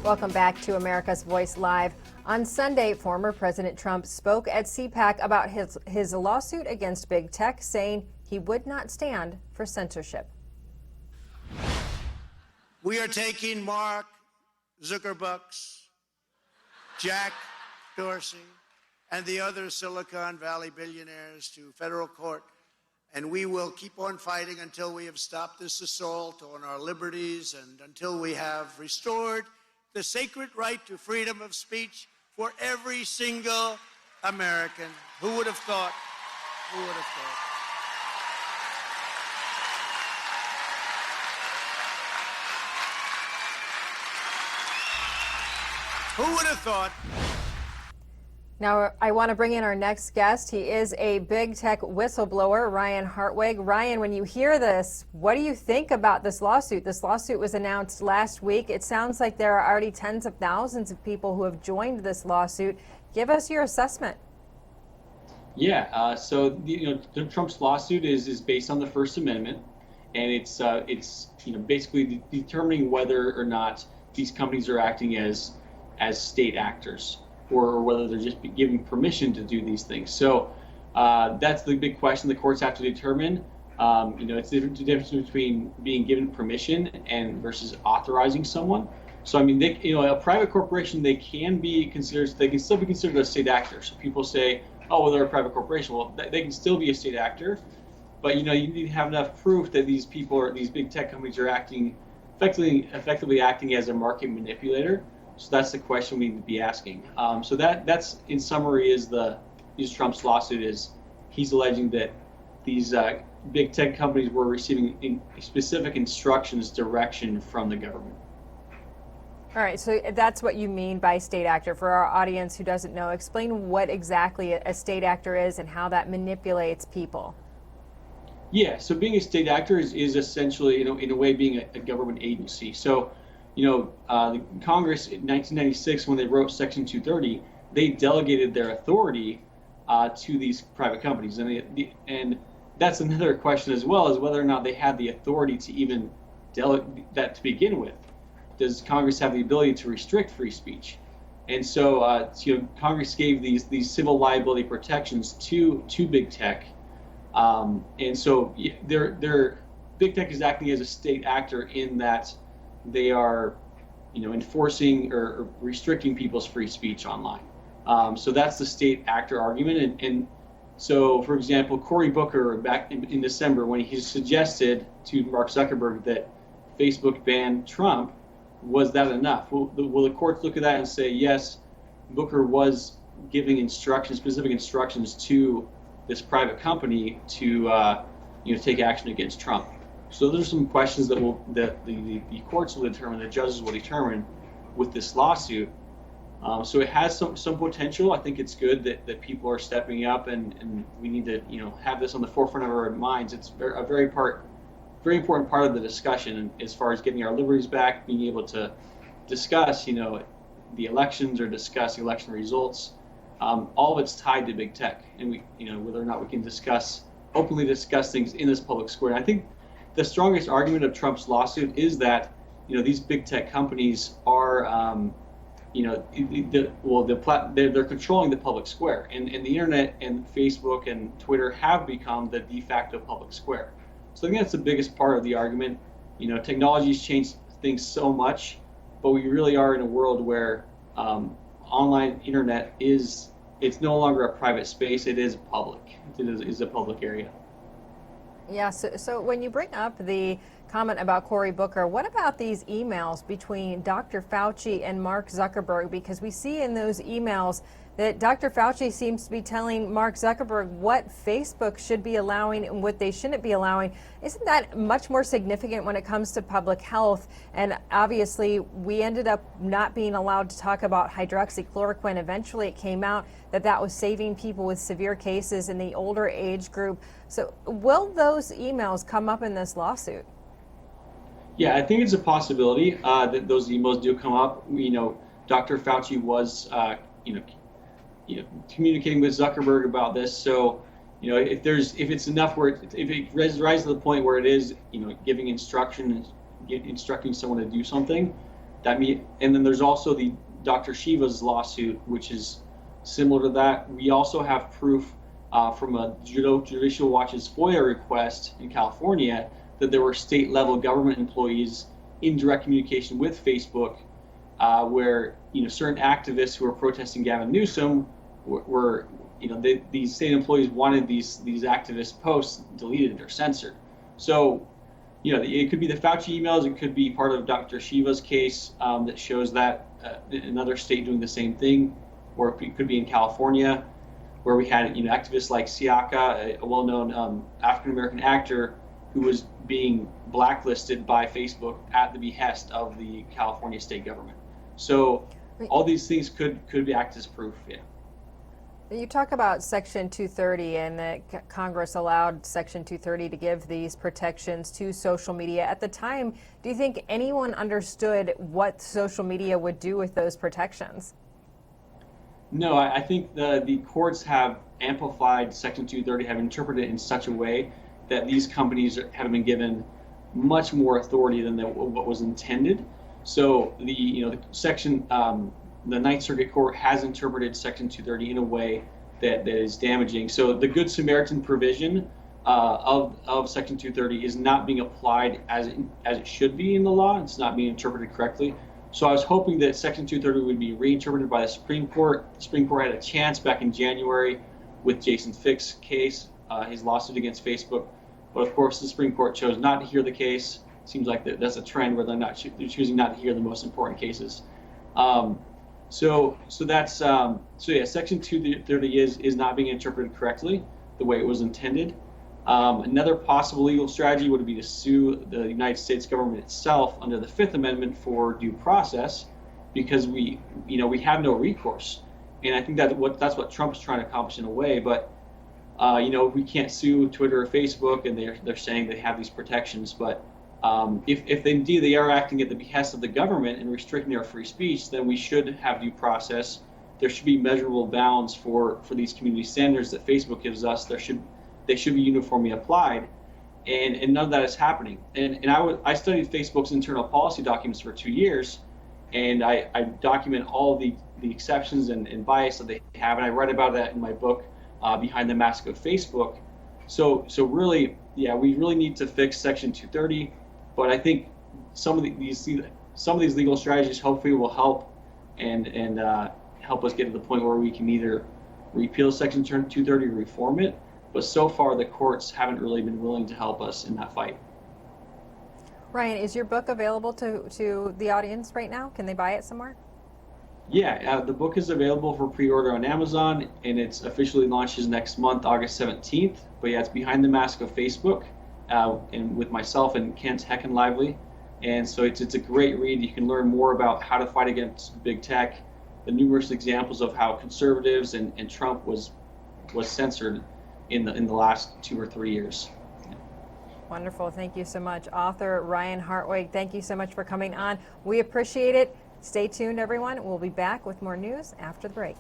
Welcome back to America's Voice Live. On Sunday, former President Trump spoke at CPAC about his lawsuit against big tech, saying he would not stand for censorship. We are taking Mark Zuckerberg's, Jack Dorsey, and the other Silicon Valley billionaires to federal court, and we will keep on fighting until we have stopped this assault on our liberties and until we have restored the sacred right to freedom of speech for every single American. Who would have thought? Who would have thought? Who would have thought? Now, I want to bring in our next guest. He is a big tech whistleblower, Ryan Hartwig. Ryan, when you hear this, what do you think about this lawsuit? This lawsuit was announced last week. It sounds like there are already tens of thousands of people who have joined this lawsuit. Give us your assessment. Yeah, Trump's lawsuit is based on the First Amendment, and it's basically determining whether or not these companies are acting as state actors, or whether they're just giving permission to do these things. So that's the big question the courts have to determine. It's the difference between being given permission and versus authorizing someone. So I mean, a private corporation, they can still be considered a state actor. So people say, oh, well, they're a private corporation. Well, they can still be a state actor, but you need to have enough proof that these people, or these big tech companies, are acting effectively acting as a market manipulator. So that's the question we need to be asking. So that's in summary is Trump's lawsuit is he's alleging that these big tech companies were receiving specific instructions, direction from the government. All right, so that's what you mean by state actor. For our audience who doesn't know, explain what exactly a state actor is and how that manipulates people. Yeah, so being a state actor is essentially, in a way, being a government agency. So the Congress in 1996, when they wrote Section 230, they delegated their authority to these private companies, and that's another question as well, is whether or not they had the authority to even delegate that to begin with. Does Congress have the ability to restrict free speech? And so, Congress gave these civil liability protections to big tech, and so big tech is acting as a state actor in that they are, enforcing or restricting people's free speech online. So that's the state actor argument. And so, for example, Cory Booker back in December, when he suggested to Mark Zuckerberg that Facebook ban Trump, was that enough? Will the courts look at that and say, yes, Booker was giving specific instructions to this private company to take action against Trump? So there's some questions that the courts will determine, the judges will determine with this lawsuit. So it has some potential. I think it's good that people are stepping up, and we need to have this on the forefront of our minds. It's a very important part of the discussion as far as getting our liberties back, being able to discuss the elections or discuss the election results. All of it's tied to big tech, and whether or not we can openly discuss things in this public square. And I think the strongest argument of Trump's lawsuit is that these big tech companies are they're controlling the public square, and the internet and Facebook and Twitter have become the de facto public square. So I think that's the biggest part of the argument. Technology's changed things so much, but we really are in a world where online internet it's no longer a private space. It is public. It is a public area. Yeah, so when you bring up the comment about Cory Booker, what about these emails between Dr. Fauci and Mark Zuckerberg? Because we see in those emails that Dr. Fauci seems to be telling Mark Zuckerberg what Facebook should be allowing and what they shouldn't be allowing. Isn't that much more significant when it comes to public health? And obviously, we ended up not being allowed to talk about hydroxychloroquine. Eventually, it came out that was saving people with severe cases in the older age group. So will those emails come up in this lawsuit? Yeah, I think it's a possibility that those emails do come up. Dr. Fauci was, communicating with Zuckerberg about this. So, if it's enough if it rises to the point where it is, giving instructing someone to do something, And then there's also the Dr. Shiva's lawsuit, which is similar to that. We also have proof from a Judicial Watch's FOIA request in California that there were state-level government employees in direct communication with Facebook, where certain activists who were protesting Gavin Newsom were these state employees wanted these activist posts deleted or censored. So it could be the Fauci emails, it could be part of Dr. Shiva's case that shows that another state doing the same thing, or it could be in California, where we had activists like Siaka, a well-known African-American actor who was being blacklisted by Facebook at the behest of the California state government. So all these things could act as proof. Yeah. You talk about Section 230 and that Congress allowed Section 230 to give these protections to social media. At the time, do you think anyone understood what social media would do with those protections? No, I think the courts have amplified Section 230, have interpreted it in such a way that these companies have been given much more authority than what was intended. So the Ninth Circuit Court has interpreted Section 230 in a way that is damaging. So the Good Samaritan provision of Section 230 is not being applied as it should be in the law. It's not being interpreted correctly. So I was hoping that Section 230 would be reinterpreted by the Supreme Court. The Supreme Court had a chance back in January with Jason Fick's case, his lawsuit against Facebook. But of course, the Supreme Court chose not to hear the case. Seems like that's a trend where they're choosing not to hear the most important cases. So Section 230 is not being interpreted correctly the way it was intended. Another possible legal strategy would be to sue the United States government itself under the Fifth Amendment for due process, because we have no recourse. And I think that's what Trump's trying to accomplish in a way. But we can't sue Twitter or Facebook, and they're saying they have these protections. But if indeed they are acting at the behest of the government and restricting their free speech, then we should have due process. There should be measurable bounds for these community standards that Facebook gives us. They should be uniformly applied, and none of that is happening. And I studied Facebook's internal policy documents for 2 years, and I document all the exceptions and bias that they have, and I write about that in my book, Behind the Mask of Facebook. So really, yeah, we really need to fix Section 230. But I think some of these legal strategies hopefully will help and help us get to the point where we can either repeal Section 230 or reform it. But so far, the courts haven't really been willing to help us in that fight. Ryan, is your book available to the audience right now? Can they buy it somewhere? Yeah, the book is available for pre-order on Amazon, and it's officially launches next month, August 17th. But yeah, it's Behind the Mask of Facebook, and with myself and Kent Heckenlively. And so it's a great read. You can learn more about how to fight against big tech, the numerous examples of how conservatives and Trump was censored in the last 2 or 3 years. Wonderful. Thank you so much. Author Ryan Hartwig, thank you so much for coming on. We appreciate it. Stay tuned, everyone. We'll be back with more news after the break.